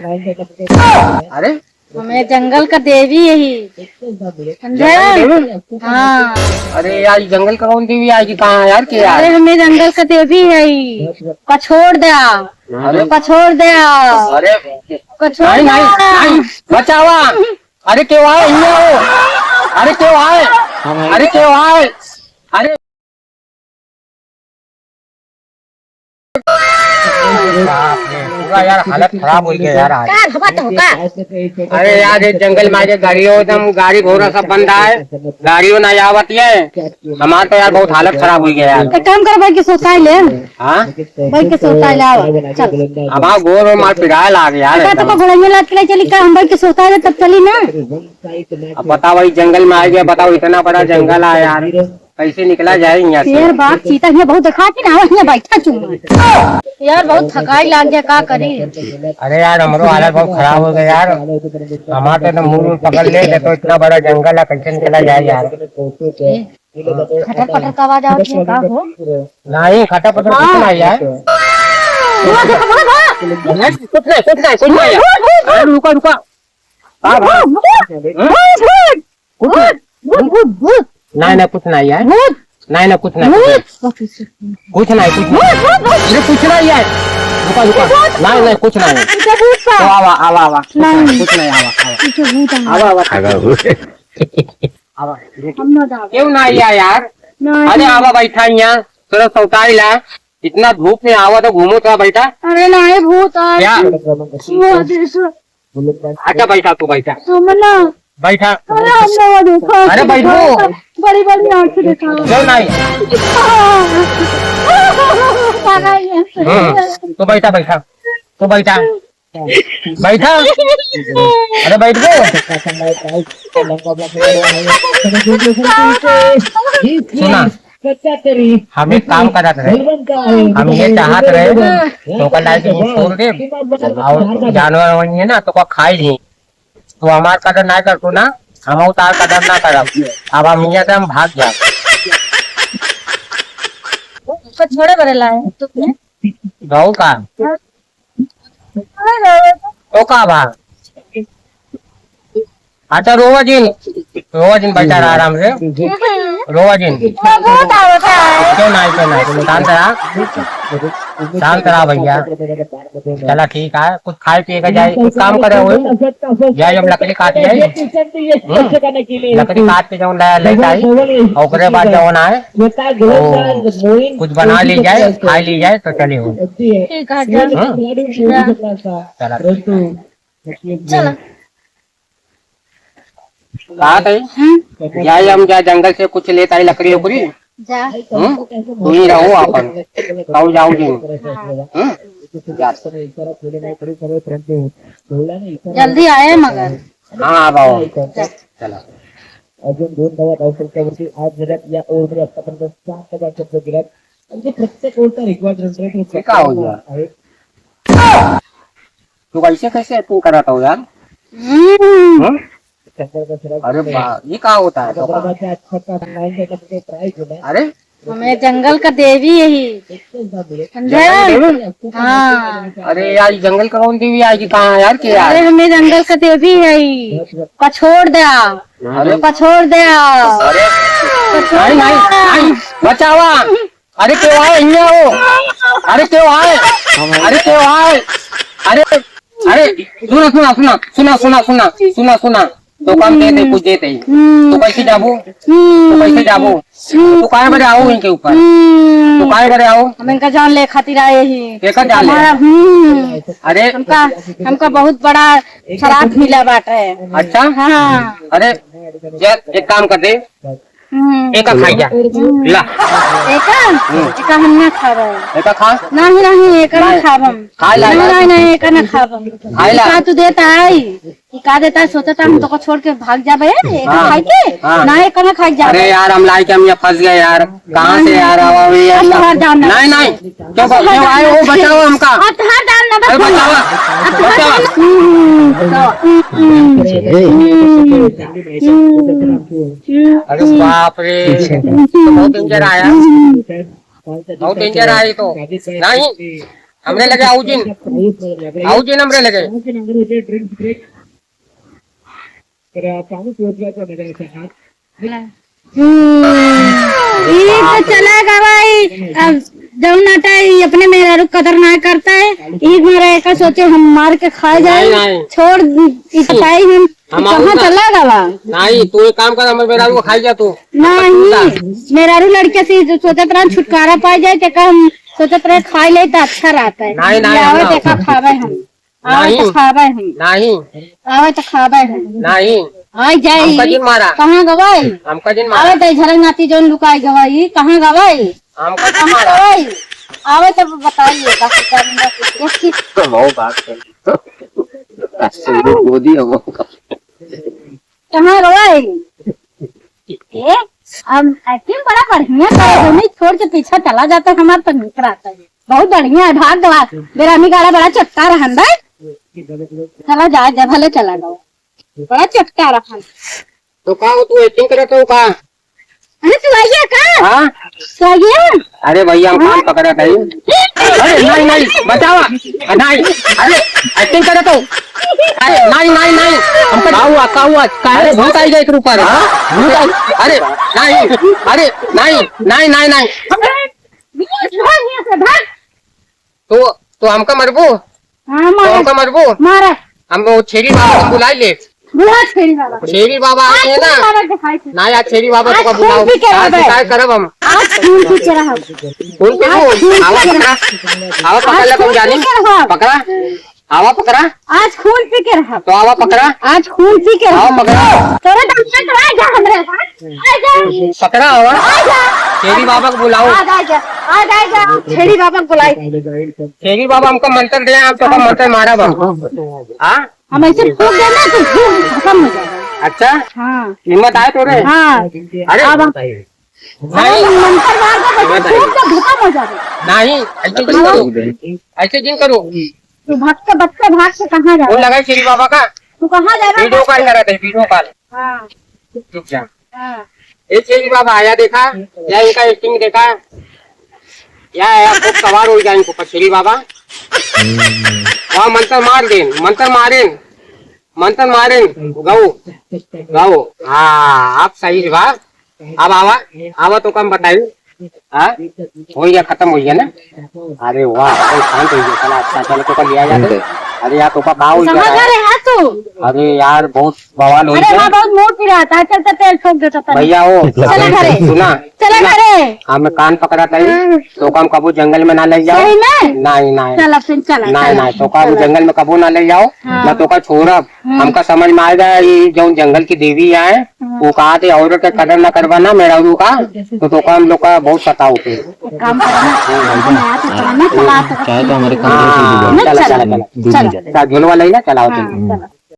अरे हमें जंगल का देवी यही समझे। हाँ अरे यार जंगल का कौन देवी आएगी कहाँ यार के यार। अरे हमें जंगल का देवी है यही पछोड़ दे अरे पछोड़ दे अरे पछोड़ नहीं नहीं नहीं बचावा। अरे क्यों आए हो। अरे क्यों आए। अरे क्यों आए। अरे पूरा यार हालत खराब हो गया यार आज। अरे यार ये जंगल में आके गाड़ियों एकदम गाड़ी घोड़ा सब बंद है। गाड़ियों ना आवती है। हमारा तो यार बहुत हालत खराब हो गया यार। एक काम कर भाई के सोता ले। हाँ भाई के सोता ले आओ चल। अब आप गोर और मार पिराए लाग यार। तो घोड़ा में लाद के चली का हम भाई के सोता ले तब चली ना। अब बताओ भाई जंगल में आ गया बताओ इतना बड़ा जंगल है यार कैसे निकला जाए यहाँ से। यार बात चीता ये बहुत दिखाती ना यहाँ बैठा चुप यार बहुत थकाई लाग गया का करी। अरे यार हमारो हालत बहुत खराब हो गया यार। हमारे तो मुंह पकड़ ले तो इतना बड़ा जंगल है कैसे निकला जाए यार। खटर पटर का आवाज आवत है का हो। नहीं खटा पटर कुछ नहीं यार। कुछ नहीं यार। रुका रुका नहीं नहीं कुछ नहीं यार। नहीं नहीं कुछ नहीं कुछ नहीं कुछ नहीं यार। रुका रुका नहीं नहीं कुछ नहीं। तो आवा आवा आवा कुछ नहीं आवा आवा आवा क्यों नहीं यार। अरे आवा बैठा यहाँ थोड़ा सौताई ला इतना धूप में आवा तो घूमो थोड़ा बैठा। अरे नहीं भूत अच्छा बैठा तू बैठा बैठा। अरे बैठो बड़ी बड़ी आंख से देखा क्यों नहीं। तो बैठा बैठा तो बैठा बैठा। अरे बैठ गो सुना हम एक काम करत रहे। हम ये चाहत रहे तो छोड़ दे और जानवर वही ना तो खाई नहीं तो हमार कदर ना करतो ना हम तार कदर ना करब। अब हम यहाँ से हम भाग जाए छोड़े बड़े लाए गौ का तो का भाग। अच्छा रोवा जिन बैठा रहा आराम से रोवा जिन क्यों नहीं शांत रहा भैया। चला ठीक है कुछ खाए पिए का जाए कुछ काम करे हुए जाए हम लकड़ी काट जाए लकड़ी काट के जो ले जाए और बाद जो ना है कुछ बना ली जाए खा ली जाए तो चले हो। चला कहा थे जाए हम जा जंगल से कुछ लेता है लकड़ी उकड़ी तुम ही रहो अपन आओ जाओ जी। जल्दी आए मगर हाँ आप आओ चला अजून 2 नव्या औषधावरती आज जरात या ओव्हर आतापर्यंत 7 शब्द गेल्यात म्हणजे प्रत्येक ओव्हरचा रिक्वायर्ड रन रेट क्या हो गया तू कैसे कैसे तू कराता हो यार। अरे ये क्या होता है अरे हमें जंगल का देवी यही समझे। हाँ अरे यार जंगल का कौन देवी आएगी कहाँ यार के यार। अरे हमें जंगल का देवी है यही पछोड़ दे अरे पछोड़ दे नहीं नहीं बचावा। अरे क्यों आए हो। अरे क्यों आए। अरे क्यों आए। अरे अरे सुना सुना सुना सुना सुना सुना सुना सुना तो कम देते कुछ देते ही तो कैसे जाबो तो काय बड़े आओ इनके ऊपर तो काय बड़े आओ हम इनका जान ले खातिर आए ही हमारा। अरे हमका बहुत बड़ा शराब मिला बाटे। अच्छा हाँ अरे एक काम कर दे एक खाई जा ला एक हम ना खाबो एक खा नहीं एक ना खाबम खा ला नहीं एक ना खाबम का तू देता है का देता है सोचता हम तो छोड़ के भाग जाबे एक खाई के ना एक ना खाई जा। अरे यार हम लाई के हम यहाँ फंस गए यार कहाँ से यार आवा नहीं नहीं क्यों आए हो बचाओ हमका अरे बाप रे बहुत डेंजर आया बहुत डेंजर आई तो नहीं हमरे लगे आउजिन हमरे लगे ड्रिंक ब्रेक तर पाऊस रोजगारचा नगर ये तो चलेगा भाई। अब जब नाटा ये अपने मेरा कदर ना करता है, एक मेरा का सोचे हम मार के खा जाए, नहीं। छोड़ इतपाई हम कहाँ चलेगा बा। नहीं तू एक काम कर, हमारे मेहरारू को खाई जा तू। नहीं मेहरारू लड़के से सोचे तरह छुटकारा पाई जाए, तेका हम सोचे तरह खाई ले तो अच्छा रहता है। नहीं, नहीं, आवे हम तेका खावे हम, आवे नहीं। तो खावे हम, नहीं आवे तो खावे हम। नहीं आई जाए हमका जिन मारा, कहाँ गवाई, हमका जिन आवे मारा, तो झरंग नाती जोन लुकाई गवाई कहाँ गवाई, हमका जिन कहाँ मारा। गवाई आवे तो बताइए कहाँ गवाई। अब एक्टिंग बड़ा बढ़िया करे, नहीं छोड़ के पीछे चला जाता है, हमारा तो निकल आता है। बहुत बढ़िया है, भाग दवा बेरामी गाड़ा बड़ा चटका रहंदा है। चला जा जा भले चला गया, बड़ा चटका रहा। तो का हो तू एक्टिंग करे तो का? अरे तू आ गया का? हाँ तू आ गया? अरे भैया हम काम पकड़ा था। अरे नहीं नहीं बचावा, नहीं अरे एक्टिंग करे तो, अरे नहीं नहीं नहीं हमका का हुआ काहे भूत आई गई ऊपर। भूत आई, अरे नहीं अरे नहीं नहीं नहीं नहीं भाग। तो हमका मरबू, हाँ तो मारा हमका मरबू। मारा हम वो छेरी बाबा को बुला ले, बुला छेड़ी बाबा को। छेरी बाबा आते हैं ना। बाबा दिखाई थी। ना यार छेरी बाबा तो का आज बुलाओ, खून पी के आ गए। काय करब हम आज खून पी के रहा। खून पे को आवा पकड़ा, आवा पकड़ ले तुम जानी पकड़ा, आवा पकड़ा आज खून पी के रहा। तो आवा पकड़ा, आज खून पी के आवा रहा। पकड़ा, तोरा डॉक्टर तो आ जा हमरे पास, आ जा पकड़ा आवा आ जा छेरी बाबा को बुलाओ। आ जा आ जा छेड़ी बाबा को बुलाई। छेरी बाबा हमको मंत्र दे, हम तो का मंत्र मारा बम। हाँ हम ऐसे फूक देना तो खून खत्म हो जाएगा। अच्छा हाँ हिम्मत आए तोरे। हाँ अरे अब नहीं मंत्र मार दो तो खून तो खत्म हो जाएगा। नहीं ऐसे जिन करो, ऐसे जिन करो। तू भटके बच्चे भाग से कहाँ जा वो रहा है? लगा छेरी बाबा का तू कहाँ जा रहा वीडियो कॉल करा थे, वीडियो कॉल। हाँ चुप जा, हाँ ये छेरी बाबा आया देखा या इनका एक्टिंग देखा या आपको सवार हो जाए इनको छेरी बाबा। वहाँ मंत्र मार देन, मंत्र मारेन, मंत्र मारेन गौ गौ। हाँ आप सही बा। अब आवा आवा तो कम बताइए। हाँ हो गया, खत्म हो गया ना। अरे वाह कोई शांत हो गया, चला अच्छा चलो तो लिया जाए। अरे यार तो का हो समझ गया। रहे हैं तू? अरे यार बहुत बवाल हो अरे गया वहाँ बहुत मूड पिरा था, चलते तेल ठोक देता था। भैया। हो चला घरे। सुना चला घरे। हमें कान पकड़ा था तो कम कबू जंगल में ना ले जाओ। सही में? नहीं नहीं चला फिर चला नहीं नहीं तो का जंगल में कबू ना ले जाओ। हाँ। ना तो का छोड़ब। हमका समझ में आएगा ये जो जंगल की देवी आए वो कहा थे औरत के कदर न करवाना मेरा का तो का हम लोग का बहुत सताओ थे। काम करना चाहे तो हमारे हाँ, चला चला चला चला झुलवा ले ना चलाओ। चला